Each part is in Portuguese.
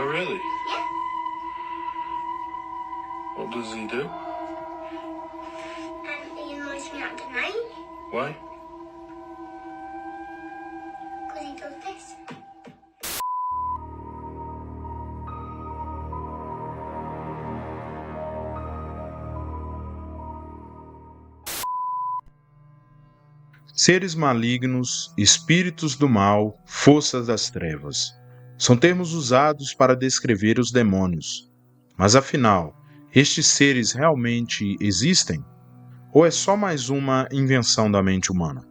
Oh, really? Yeah. What does he do? He annoys me at night Why? because he does this. Seres malignos, espíritos do mal, forças das trevas. São termos usados para descrever os demônios. Mas afinal, estes seres realmente existem? Ou é só mais uma invenção da mente humana?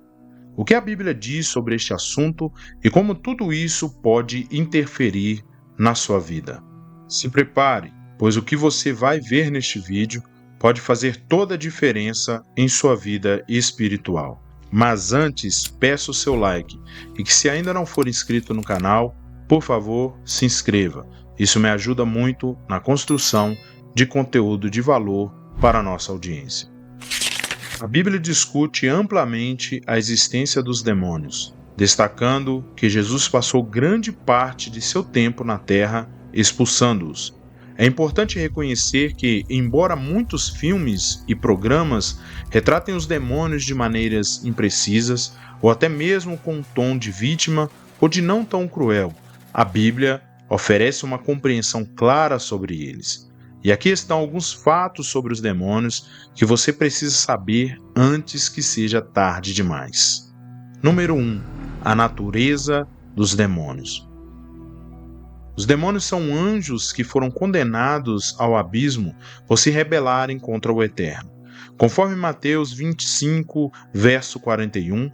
O que a Bíblia diz sobre este assunto e como tudo isso pode interferir na sua vida? Se prepare, pois o que você vai ver neste vídeo pode fazer toda a diferença em sua vida espiritual. Mas antes, peço o seu like e que se ainda não for inscrito no canal, por favor, se inscreva. Isso me ajuda muito na construção de conteúdo de valor para a nossa audiência. A Bíblia discute amplamente a existência dos demônios, destacando que Jesus passou grande parte de seu tempo na terra expulsando-os. É importante reconhecer que, embora muitos filmes e programas retratem os demônios de maneiras imprecisas, ou até mesmo com um tom de vítima ou de não tão cruel, a Bíblia oferece uma compreensão clara sobre eles. E aqui estão alguns fatos sobre os demônios que você precisa saber antes que seja tarde demais. Número 1. A natureza dos demônios. Os demônios são anjos que foram condenados ao abismo por se rebelarem contra o Eterno. Conforme Mateus 25, verso 41,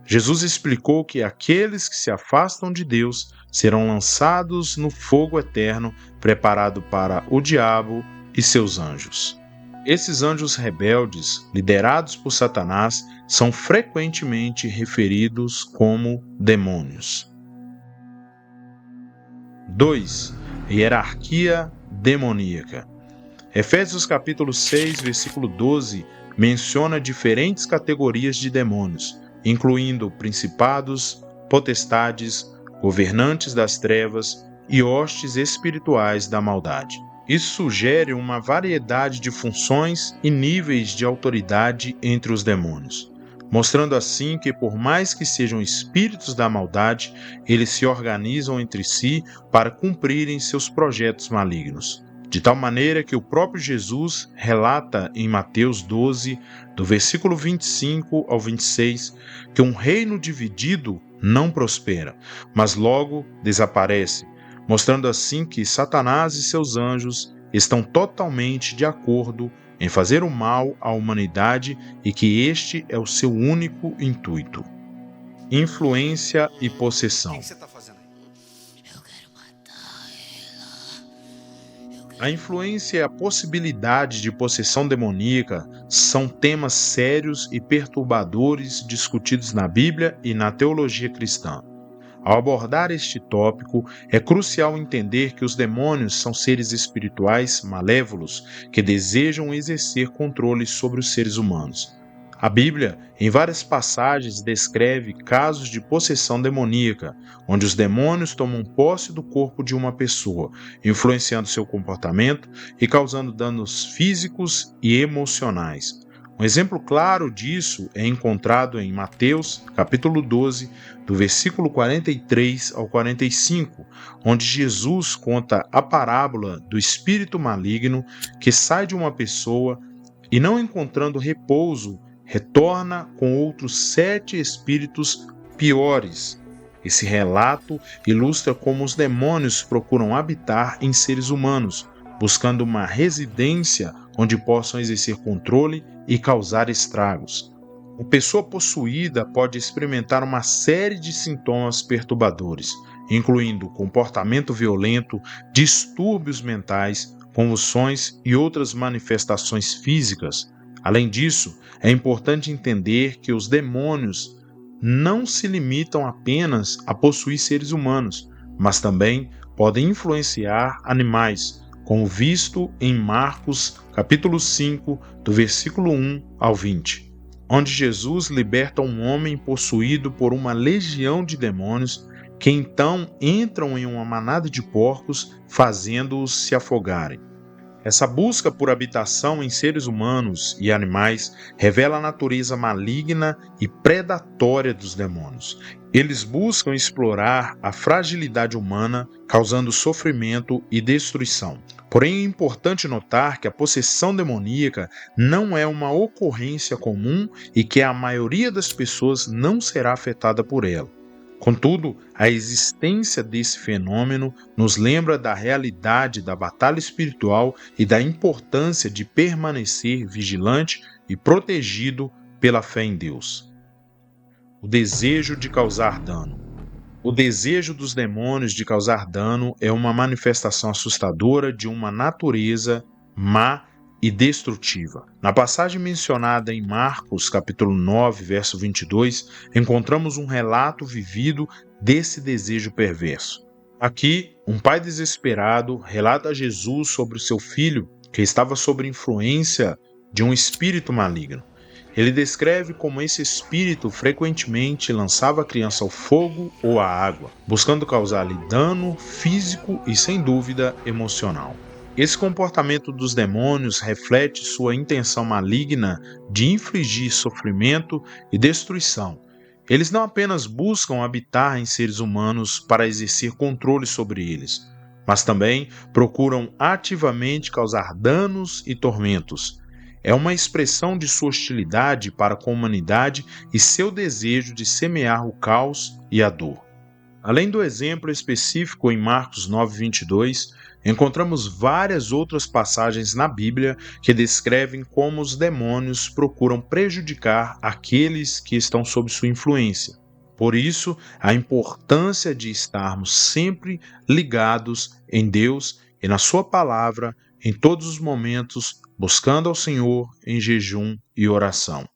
Jesus explicou que aqueles que se afastam de Deus serão lançados no fogo eterno preparado para o diabo e seus anjos. Esses anjos rebeldes, liderados por Satanás, são frequentemente referidos como demônios. 2. Hierarquia demoníaca. Efésios capítulo 6, versículo 12, menciona diferentes categorias de demônios, incluindo principados, potestades, governantes das trevas e hostes espirituais da maldade. Isso sugere uma variedade de funções e níveis de autoridade entre os demônios, mostrando assim que, por mais que sejam espíritos da maldade, eles se organizam entre si para cumprirem seus projetos malignos. De tal maneira que o próprio Jesus relata em Mateus 12, do versículo 25 ao 26, que um reino dividido não prospera, mas logo desaparece, mostrando assim que Satanás e seus anjos estão totalmente de acordo em fazer o mal à humanidade e que este é o seu único intuito. Influência e possessão. O que você está fazendo aí? A influência e a possibilidade de possessão demoníaca são temas sérios e perturbadores discutidos na Bíblia e na teologia cristã. Ao abordar este tópico, é crucial entender que os demônios são seres espirituais malévolos que desejam exercer controle sobre os seres humanos. A Bíblia, em várias passagens, descreve casos de possessão demoníaca, onde os demônios tomam posse do corpo de uma pessoa, influenciando seu comportamento e causando danos físicos e emocionais. Um exemplo claro disso é encontrado em Mateus, capítulo 12, do versículo 43 ao 45, onde Jesus conta a parábola do espírito maligno que sai de uma pessoa e, não encontrando repouso, retorna com outros 7 espíritos piores. Esse relato ilustra como os demônios procuram habitar em seres humanos, buscando uma residência onde possam exercer controle e causar estragos. A pessoa possuída pode experimentar uma série de sintomas perturbadores, incluindo comportamento violento, distúrbios mentais, convulsões e outras manifestações físicas. Além disso, é importante entender que os demônios não se limitam apenas a possuir seres humanos, mas também podem influenciar animais, como visto em Marcos, capítulo 5, do versículo 1 ao 20. onde Jesus liberta um homem possuído por uma legião de demônios que então entram em uma manada de porcos, fazendo-os se afogarem. Essa busca por habitação em seres humanos e animais revela a natureza maligna e predatória dos demônios. Eles buscam explorar a fragilidade humana, causando sofrimento e destruição. Porém, é importante notar que a possessão demoníaca não é uma ocorrência comum e que a maioria das pessoas não será afetada por ela. Contudo, a existência desse fenômeno nos lembra da realidade da batalha espiritual e da importância de permanecer vigilante e protegido pela fé em Deus. O desejo de causar dano. O desejo dos demônios de causar dano é uma manifestação assustadora de uma natureza má e destrutiva. Na passagem mencionada em Marcos, capítulo 9, verso 22, encontramos um relato vivido desse desejo perverso. Aqui, um pai desesperado relata a Jesus sobre o seu filho que estava sob influência de um espírito maligno. Ele descreve como esse espírito frequentemente lançava a criança ao fogo ou à água, buscando causar-lhe dano físico e, sem dúvida, emocional. Esse comportamento dos demônios reflete sua intenção maligna de infligir sofrimento e destruição. Eles não apenas buscam habitar em seres humanos para exercer controle sobre eles, mas também procuram ativamente causar danos e tormentos. É uma expressão de sua hostilidade para com a humanidade e seu desejo de semear o caos e a dor. Além do exemplo específico em Marcos 9:22, encontramos várias outras passagens na Bíblia que descrevem como os demônios procuram prejudicar aqueles que estão sob sua influência. Por isso, a importância de estarmos sempre ligados em Deus e na Sua palavra em todos os momentos, buscando ao Senhor em jejum e oração.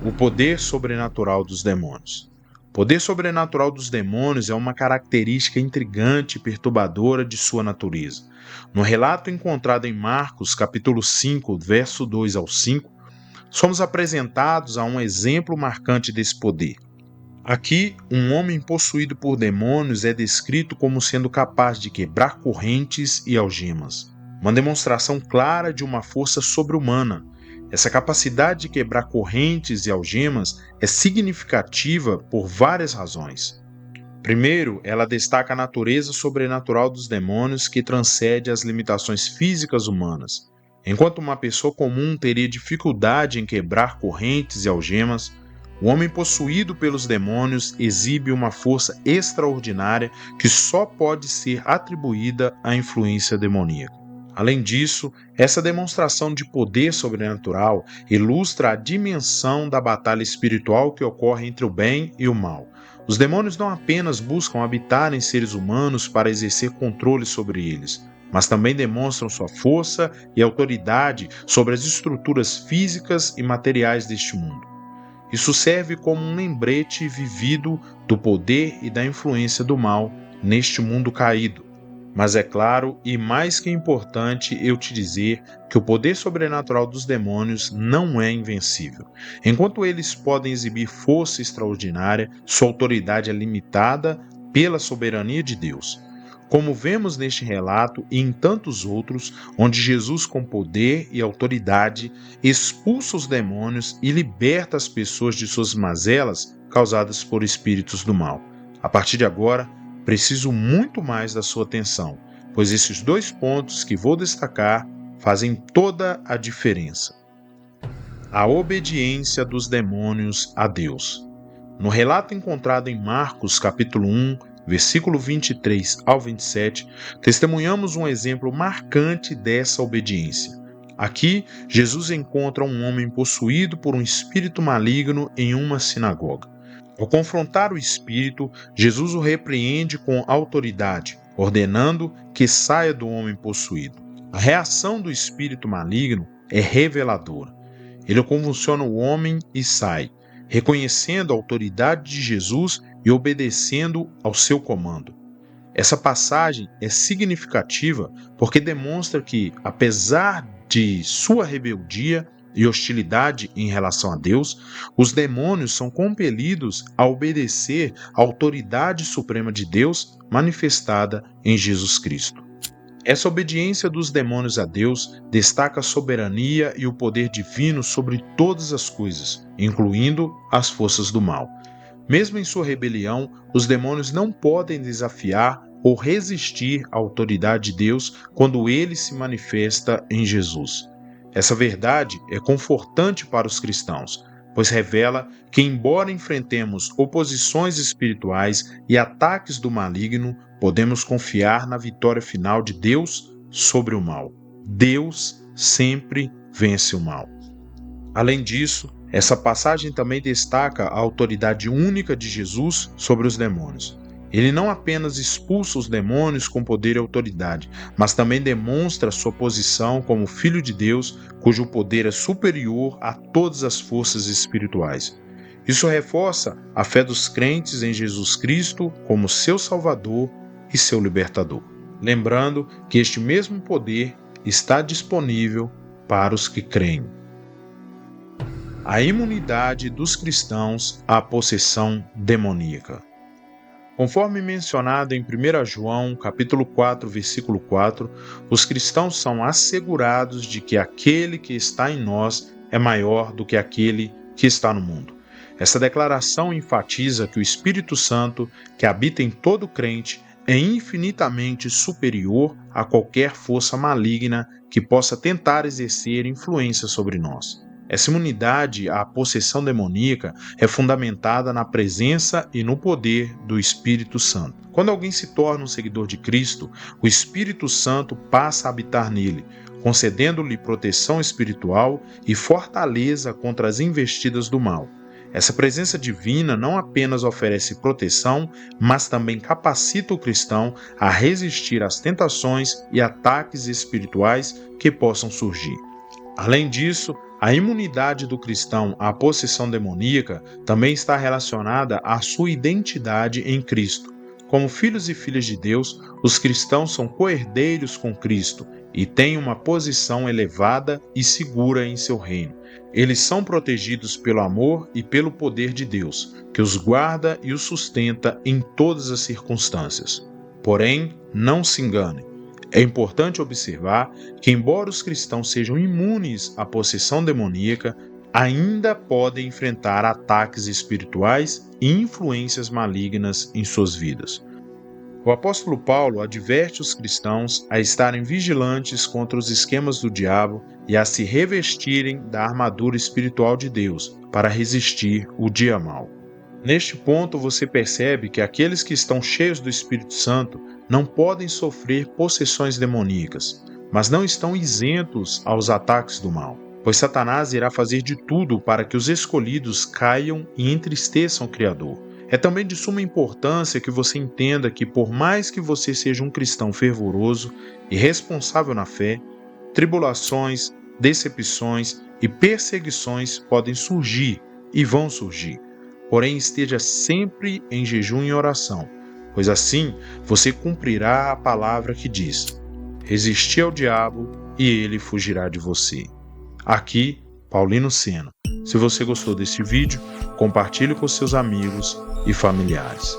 O poder sobrenatural dos demônios. O poder sobrenatural dos demônios é uma característica intrigante e perturbadora de sua natureza. No relato encontrado em Marcos, capítulo 5, verso 2 ao 5, somos apresentados a um exemplo marcante desse poder. Aqui, um homem possuído por demônios é descrito como sendo capaz de quebrar correntes e algemas. Uma demonstração clara de uma força sobre-humana. Essa capacidade de quebrar correntes e algemas é significativa por várias razões. Primeiro, ela destaca a natureza sobrenatural dos demônios que transcende as limitações físicas humanas. Enquanto uma pessoa comum teria dificuldade em quebrar correntes e algemas, o homem possuído pelos demônios exibe uma força extraordinária que só pode ser atribuída à influência demoníaca. Além disso, essa demonstração de poder sobrenatural ilustra a dimensão da batalha espiritual que ocorre entre o bem e o mal. Os demônios não apenas buscam habitar em seres humanos para exercer controle sobre eles, mas também demonstram sua força e autoridade sobre as estruturas físicas e materiais deste mundo. Isso serve como um lembrete vivido do poder e da influência do mal neste mundo caído. Mas é claro e mais que importante eu te dizer que o poder sobrenatural dos demônios não é invencível. Enquanto eles podem exibir força extraordinária, sua autoridade é limitada pela soberania de Deus. Como vemos neste relato e em tantos outros, onde Jesus, com poder e autoridade, expulsa os demônios e liberta as pessoas de suas mazelas causadas por espíritos do mal. A partir de agora, preciso muito mais da sua atenção, pois esses dois pontos que vou destacar fazem toda a diferença. A obediência dos demônios a Deus. No relato encontrado em Marcos, capítulo 1, versículo 23 ao 27, testemunhamos um exemplo marcante dessa obediência. Aqui, Jesus encontra um homem possuído por um espírito maligno em uma sinagoga. Ao confrontar o espírito, Jesus o repreende com autoridade, ordenando que saia do homem possuído. A reação do espírito maligno é reveladora. Ele convulsiona o homem e sai, reconhecendo a autoridade de Jesus e obedecendo ao seu comando. Essa passagem é significativa porque demonstra que, apesar de sua rebeldia, e hostilidade em relação a Deus, os demônios são compelidos a obedecer à autoridade suprema de Deus manifestada em Jesus Cristo. Essa obediência dos demônios a Deus destaca a soberania e o poder divino sobre todas as coisas, incluindo as forças do mal. Mesmo em sua rebelião, os demônios não podem desafiar ou resistir à autoridade de Deus quando ele se manifesta em Jesus. Essa verdade é confortante para os cristãos, pois revela que, embora enfrentemos oposições espirituais e ataques do maligno, podemos confiar na vitória final de Deus sobre o mal. Deus sempre vence o mal. Além disso, essa passagem também destaca a autoridade única de Jesus sobre os demônios. Ele não apenas expulsa os demônios com poder e autoridade, mas também demonstra sua posição como Filho de Deus, cujo poder é superior a todas as forças espirituais. Isso reforça a fé dos crentes em Jesus Cristo como seu Salvador e seu Libertador. Lembrando que este mesmo poder está disponível para os que creem. A imunidade dos cristãos à possessão demoníaca. Conforme mencionado em 1 João, capítulo 4, versículo 4, os cristãos são assegurados de que aquele que está em nós é maior do que aquele que está no mundo. Essa declaração enfatiza que o Espírito Santo, que habita em todo crente, é infinitamente superior a qualquer força maligna que possa tentar exercer influência sobre nós. Essa imunidade à possessão demoníaca é fundamentada na presença e no poder do Espírito Santo. Quando alguém se torna um seguidor de Cristo, o Espírito Santo passa a habitar nele, concedendo-lhe proteção espiritual e fortaleza contra as investidas do mal. Essa presença divina não apenas oferece proteção, mas também capacita o cristão a resistir às tentações e ataques espirituais que possam surgir. Além disso, a imunidade do cristão à possessão demoníaca também está relacionada à sua identidade em Cristo. Como filhos e filhas de Deus, os cristãos são co-herdeiros com Cristo e têm uma posição elevada e segura em seu reino. Eles são protegidos pelo amor e pelo poder de Deus, que os guarda e os sustenta em todas as circunstâncias. Porém, não se enganem. É importante observar que, embora os cristãos sejam imunes à possessão demoníaca, ainda podem enfrentar ataques espirituais e influências malignas em suas vidas. O apóstolo Paulo adverte os cristãos a estarem vigilantes contra os esquemas do diabo e a se revestirem da armadura espiritual de Deus para resistir o dia mau. Neste ponto, você percebe que aqueles que estão cheios do Espírito Santo não podem sofrer possessões demoníacas, mas não estão isentos aos ataques do mal, pois Satanás irá fazer de tudo para que os escolhidos caiam e entristeçam o Criador. É também de suma importância que você entenda que, por mais que você seja um cristão fervoroso e responsável na fé, tribulações, decepções e perseguições podem surgir e vão surgir. Porém, esteja sempre em jejum e oração, pois assim você cumprirá a palavra que diz: resisti ao diabo e ele fugirá de você. Aqui, Paulino Sena. Se você gostou desse vídeo, compartilhe com seus amigos e familiares.